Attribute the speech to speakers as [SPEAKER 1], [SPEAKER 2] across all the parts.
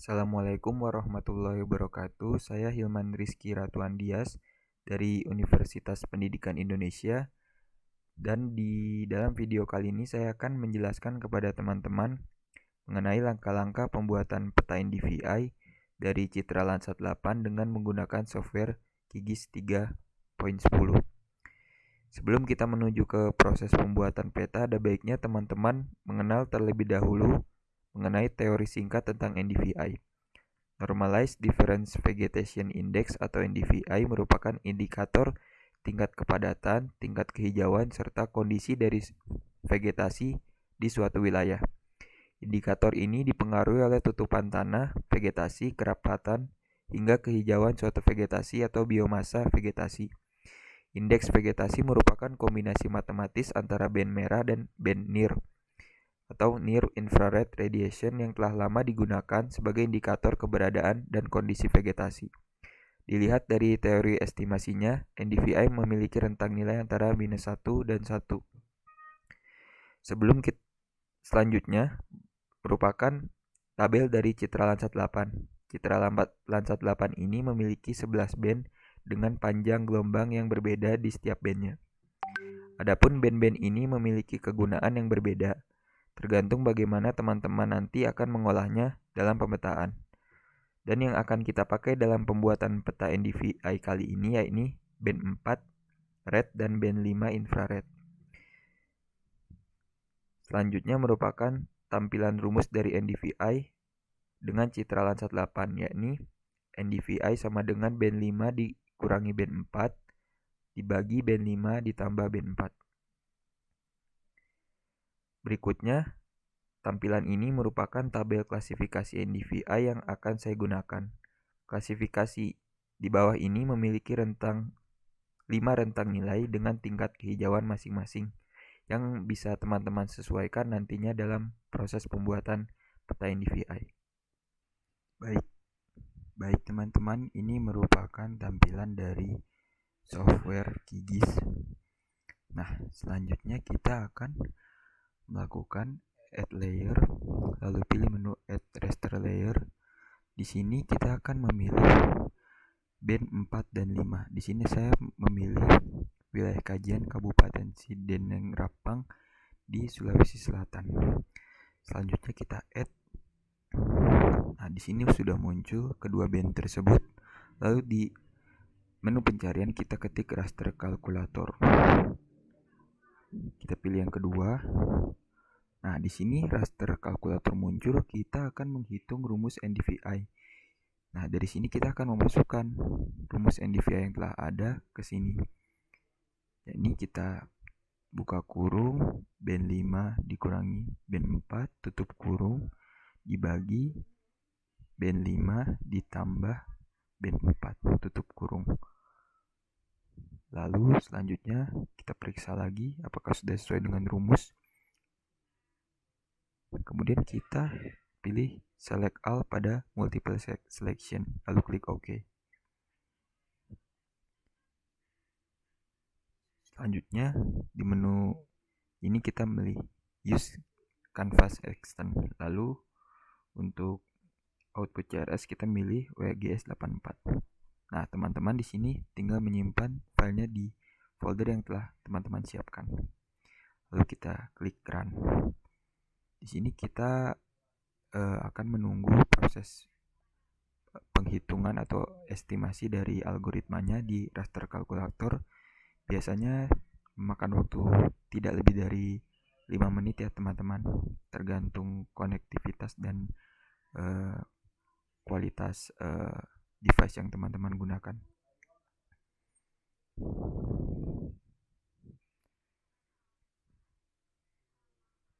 [SPEAKER 1] Assalamualaikum warahmatullahi wabarakatuh. Saya Hilman Rizky Ratuan Dias dari Universitas Pendidikan Indonesia. Dan di dalam video kali ini saya akan menjelaskan kepada teman-teman mengenai langkah-langkah pembuatan peta NDVI dari Citra Landsat 8 dengan menggunakan software QGIS 3.10. Sebelum kita menuju ke proses pembuatan peta, ada baiknya teman-teman mengenal terlebih dahulu mengenai teori singkat tentang NDVI. Normalized Difference Vegetation Index atau NDVI merupakan indikator tingkat kepadatan, tingkat kehijauan, serta kondisi dari vegetasi di suatu wilayah. Indikator ini dipengaruhi oleh tutupan tanah, vegetasi, kerapatan, hingga kehijauan suatu vegetasi atau biomasa vegetasi. Indeks vegetasi merupakan kombinasi matematis antara band merah dan band NIR atau Near Infrared Radiation yang telah lama digunakan sebagai indikator keberadaan dan kondisi vegetasi. Dilihat dari teori estimasinya, NDVI memiliki rentang nilai antara -1 dan 1. Selanjutnya merupakan tabel dari Citra Landsat 8. Citra Landsat 8 ini memiliki 11 band dengan panjang gelombang yang berbeda di setiap bandnya. Adapun band-band ini memiliki kegunaan yang berbeda, tergantung bagaimana teman-teman nanti akan mengolahnya dalam pemetaan. Dan yang akan kita pakai dalam pembuatan peta NDVI kali ini yaitu band 4 red dan band 5 infrared. Selanjutnya merupakan tampilan rumus dari NDVI dengan Citra Landsat 8, yakni NDVI sama dengan band 5 dikurangi band 4 dibagi band 5 ditambah band 4. Berikutnya, tampilan ini merupakan tabel klasifikasi NDVI yang akan saya gunakan. Klasifikasi di bawah ini memiliki 5 rentang nilai dengan tingkat kehijauan masing-masing yang bisa teman-teman sesuaikan nantinya dalam proses pembuatan peta NDVI. Baik teman-teman, ini merupakan tampilan dari software QGIS. Nah, selanjutnya kita akan melakukan add layer, lalu pilih menu add raster layer. Di sini kita akan memilih band 4 dan 5. Di sini saya memilih wilayah kajian Kabupaten Sideneng Rapang di Sulawesi Selatan. Selanjutnya kita add. Nah, di sini sudah muncul kedua band tersebut. Lalu di menu pencarian kita ketik raster kalkulator. Kita pilih yang kedua. Nah, di sini raster kalkulator muncul, kita akan menghitung rumus NDVI. Nah, dari sini kita akan memasukkan rumus NDVI yang telah ada ke sini. Jadi kita buka kurung, band 5 dikurangi band 4, tutup kurung, dibagi band 5 ditambah band 4, tutup kurung. Lalu selanjutnya kita periksa lagi apakah sudah sesuai dengan rumus. Kemudian kita pilih select all pada multiple selection, lalu klik OK. Selanjutnya di menu ini kita pilih use canvas extend, lalu untuk output CRS kita milih WGS84. Nah, teman-teman di sini tinggal menyimpan filenya di folder yang telah teman-teman siapkan. Lalu kita klik run. Di sini kita akan menunggu proses penghitungan atau estimasi dari algoritmanya di raster kalkulator. Biasanya memakan waktu tidak lebih dari 5 menit ya teman-teman, tergantung konektivitas dan kualitas device yang teman-teman gunakan.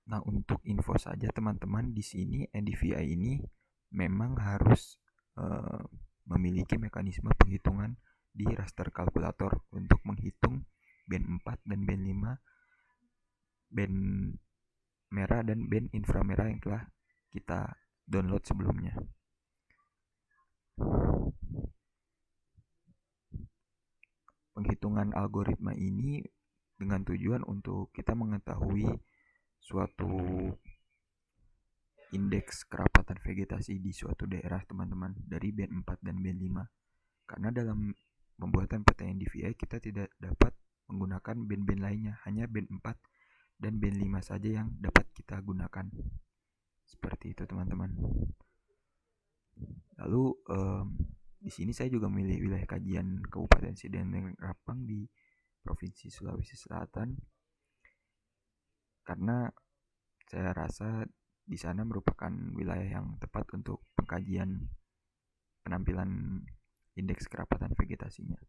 [SPEAKER 1] Nah, untuk info saja teman-teman, di sini NDVI ini memang harus memiliki mekanisme penghitungan di raster kalkulator untuk menghitung band 4 dan band 5, band merah dan band inframerah yang telah kita download sebelumnya. Penghitungan algoritma ini dengan tujuan untuk kita mengetahui suatu indeks kerapatan vegetasi di suatu daerah teman-teman dari band 4 dan band 5. Karena dalam pembuatan peta NDVI kita tidak dapat menggunakan band-band lainnya, hanya band 4 dan band 5 saja yang dapat kita gunakan. Seperti itu teman-teman. Lalu di sini saya juga memilih wilayah kajian Kabupaten Sidendeng Rapang di Provinsi Sulawesi Selatan karena saya rasa di sana merupakan wilayah yang tepat untuk pengkajian penampilan indeks kerapatan vegetasinya.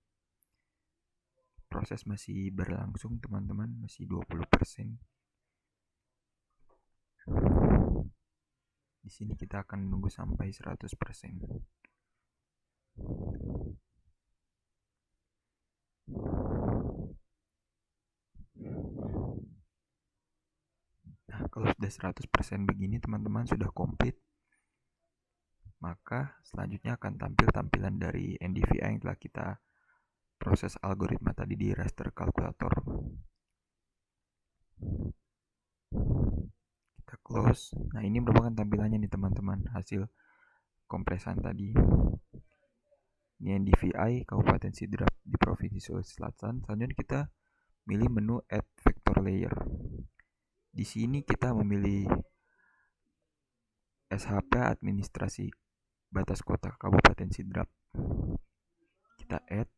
[SPEAKER 1] Proses masih berlangsung teman-teman, masih 20%. Di sini kita akan menunggu sampai 100%. Nah, kalau sudah 100% begini teman-teman sudah komplit, maka selanjutnya akan tampil tampilan dari NDVI yang telah kita proses algoritma tadi di raster kalkulator. Kita close. Nah, ini merupakan tampilannya nih teman-teman, hasil kompresan tadi. Ini NDVI Kabupaten Sidrap di Provinsi Sulawesi Selatan. Selanjutnya kita pilih menu Add Vector Layer. Di sini kita memilih SHP administrasi batas kota Kabupaten Sidrap. Kita add.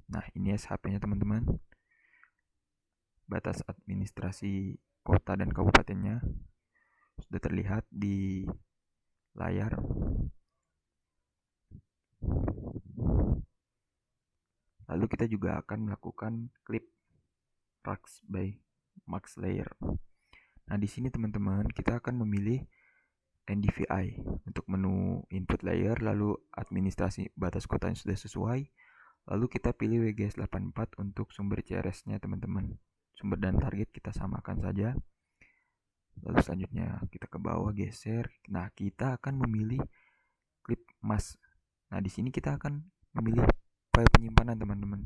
[SPEAKER 1] Nah, ini SHP-nya teman-teman. Batas administrasi kota dan kabupatennya sudah terlihat di layar. Lalu kita juga akan melakukan clip Rax by Max Layer. Nah, di sini teman-teman kita akan memilih NDVI untuk menu input layer, lalu administrasi batas kota yang sudah sesuai. Lalu kita pilih WGS84 untuk sumber CRS-nya teman-teman. Sumber dan target kita samakan saja. Lalu selanjutnya kita ke bawah geser. Nah, kita akan memilih clip mask. Nah, di sini kita akan memilih file penyimpanan teman-teman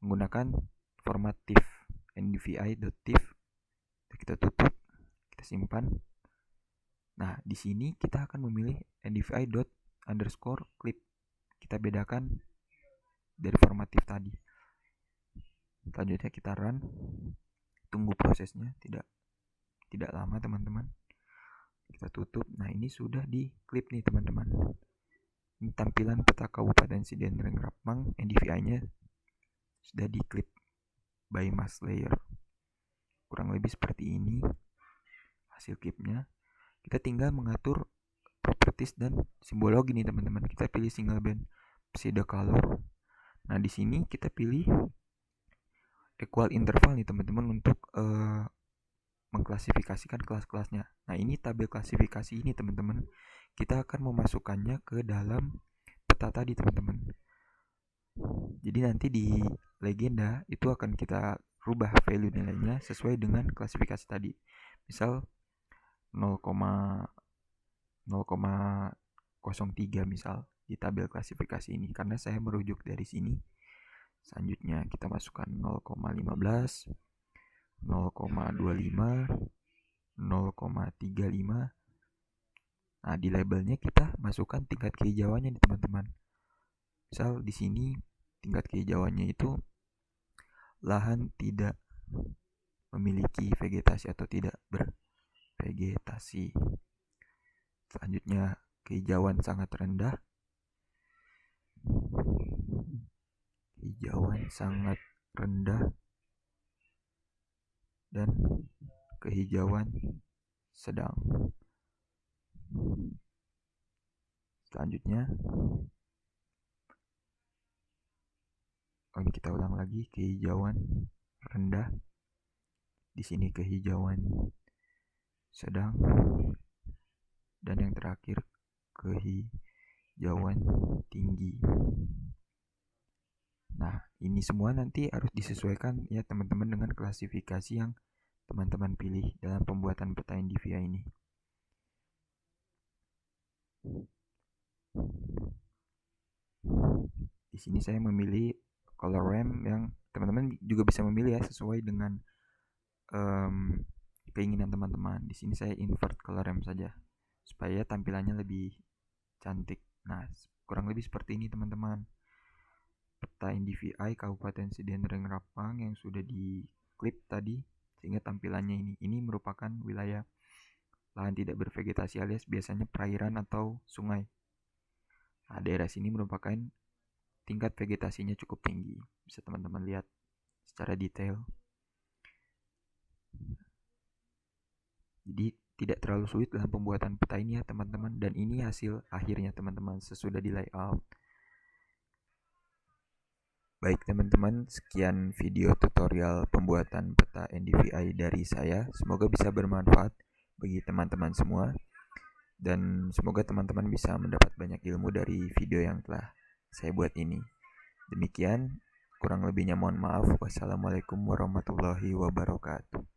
[SPEAKER 1] menggunakan format TIFF, ndvi.tif. Kita tutup, kita simpan. Nah, di sini kita akan memilih ndvi._clip. Kita bedakan dari format TIFF tadi. Selanjutnya kita run. Tunggu prosesnya, tidak lama teman-teman. Kita tutup. Nah, ini sudah di clip nih teman-teman. Ini tampilan peta Kabupaten Sidendeng Rapang, NDVI-nya sudah di clip by mask layer. Kurang lebih seperti ini hasil clipnya. Kita tinggal mengatur properties dan simbologi nih teman-teman. Kita pilih single band pseudo color. Nah, di sini kita pilih equal interval nih teman-teman untuk mengklasifikasikan kelas-kelasnya. Nah, ini tabel klasifikasi ini teman-teman. Kita akan memasukkannya ke dalam peta tadi teman-teman. Jadi nanti di legenda itu akan kita rubah value nilainya sesuai dengan klasifikasi tadi. Misal 0,03 misal di tabel klasifikasi ini, karena saya merujuk dari sini. Selanjutnya kita masukkan 0,15, 0,25, 0,35. Nah, di labelnya kita masukkan tingkat kehijauannya nih teman-teman. Misal di sini tingkat kehijauannya itu lahan tidak memiliki vegetasi atau tidak bervegetasi. Selanjutnya kehijauan sangat rendah. Kehijauan sangat rendah dan kehijauan sedang. Selanjutnya kita ulang lagi, kehijauan rendah. Di sini kehijauan sedang, dan yang terakhir kehijauan tinggi. Nah, ini semua nanti harus disesuaikan ya teman-teman dengan klasifikasi yang teman-teman pilih dalam pembuatan peta NDVI ini. Di sini saya memilih color ramp yang teman-teman juga bisa memilih ya sesuai dengan keinginan teman-teman. Di sini saya invert color ramp saja supaya tampilannya lebih cantik. Nah, kurang lebih seperti ini teman-teman. Peta NDVI Kabupaten Sdn Rapang yang sudah diklip tadi, sehingga tampilannya ini merupakan wilayah lahan tidak bervegetasi alias biasanya perairan atau sungai. Nah, daerah sini merupakan tingkat vegetasinya cukup tinggi. Bisa teman-teman lihat secara detail. Jadi tidak terlalu sulit dalam pembuatan peta ini ya teman-teman. Dan ini hasil akhirnya teman-teman sesudah di layout. Baik teman-teman, sekian video tutorial pembuatan peta NDVI dari saya. Semoga bisa bermanfaat bagi teman-teman semua. Dan semoga teman-teman bisa mendapat banyak ilmu dari video yang telah saya buat ini. Demikian, kurang lebihnya mohon maaf. Wassalamualaikum warahmatullahi wabarakatuh.